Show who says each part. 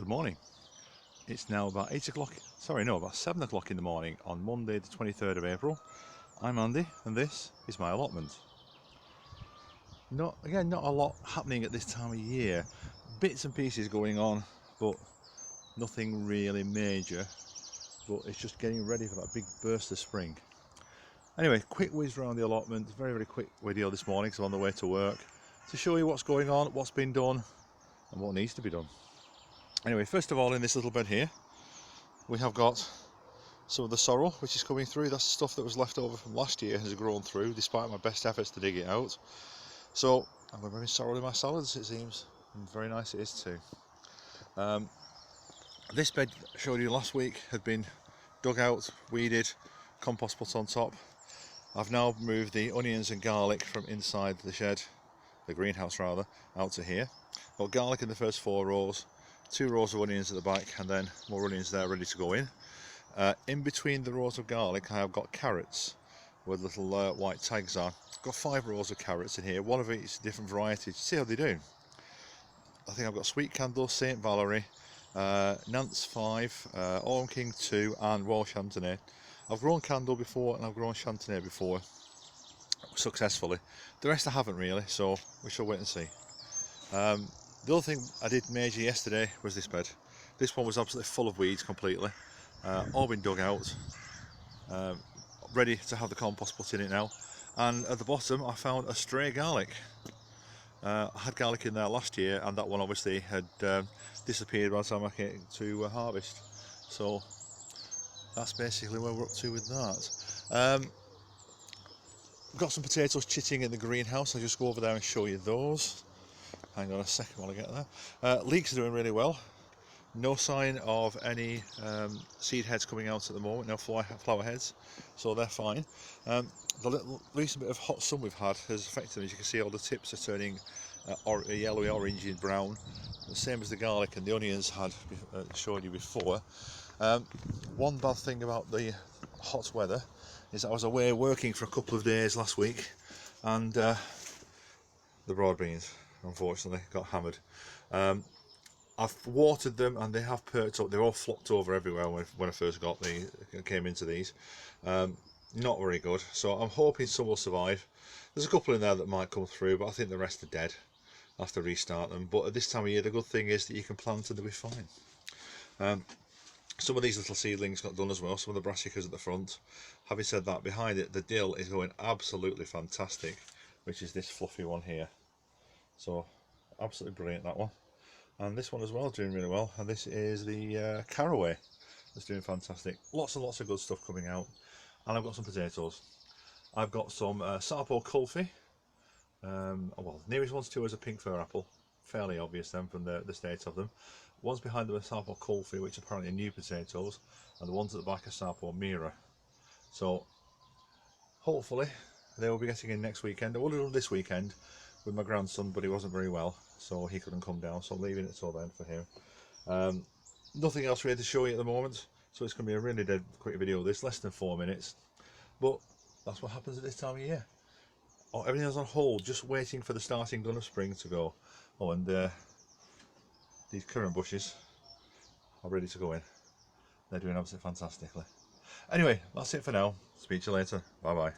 Speaker 1: Good morning. It's now about 8 o'clock, about 7 o'clock in the morning on Monday the 23rd of April. I'm Andy and this is my allotment. Not a lot happening at this time of year. Bits and pieces going on, but nothing really major. But it's just getting ready for that big burst of spring. Anyway, quick whiz around the allotment, very quick video this morning because I'm on the way to work to show you what's going on, what's been done and what needs to be done. Anyway, first of all, in this little bed here we have got some of the sorrel which is coming through. That's the stuff that was left over from last year, has grown through despite my best efforts to dig it out. So I'm going to bring sorrel in my salads, it seems, and very nice it is too. This bed I showed you last week had been dug out, weeded, compost put on top. I've now moved the onions and garlic from inside the shed, the greenhouse rather, out to here. Got garlic in the first 4 rows, 2 rows of onions at the back, and then more onions there ready to go in. In between the rows of garlic I have got carrots with little white tags on. I've got 5 rows of carrots in here, one of each different variety. See how they do. I think I've got Sweet Candle, St Valerie, Nance 5, Autumn King 2 and Royal Chantenay. I've grown Candle before and I've grown Chantenay before successfully. The rest I haven't really, so we shall wait and see. The other thing I did major yesterday was this bed. This one was absolutely full of weeds completely, all been dug out, ready to have the compost put in it now. And at the bottom I found a stray garlic. I had garlic in there last year and that one obviously had disappeared by the time I came to harvest. So that's basically where we're up to with that. Got some potatoes chitting in the greenhouse. I'll just go over there and show you those. Hang on a second while I get there. Leeks are doing really well. No sign of any seed heads coming out at the moment, no flower heads, so they're fine. The recent bit of hot sun we've had has affected them. As you can see, all the tips are turning yellowy, orange and brown, the same as the garlic and the onions had showed you before. One bad thing about the hot weather is I was away working for a couple of days last week and the broad beans unfortunately got hammered. I've watered them and they have perked up. They're all flopped over everywhere when I first came into these. Not very good, so I'm hoping some will survive. There's a couple in there that might come through, but I think the rest are dead. I'll have to restart them. But at this time of year the good thing is that you can plant and they'll be fine. Some of these little seedlings got done as well, some of the brassicas at the front. Having said that, behind it the dill is going absolutely fantastic, which is this fluffy one here. So absolutely brilliant, that one. And this one as well is doing really well, and this is the caraway that's doing fantastic. Lots and lots of good stuff coming out. And I've got some potatoes. I've got some Sarpo Kulfi. Well, the nearest ones to us are pink fir apple, fairly obvious then from the state of them. One's behind them are Sarpo Kulfi, which apparently are new potatoes, and the ones at the back are Sarpo Mira. So hopefully they will be getting in next weekend. I would have done this weekend with my grandson, but he wasn't very well, so he couldn't come down, so I'm leaving it till then for him. Nothing else really to show you at the moment, so it's going to be a really dead quick video, this less than 4 minutes, but that's what happens at this time of year. Everything is on hold, just waiting for the starting gun of spring to go. Oh, and these currant bushes are ready to go in. They're doing absolutely fantastically. Anyway, that's it for now. Speak to you later. Bye bye.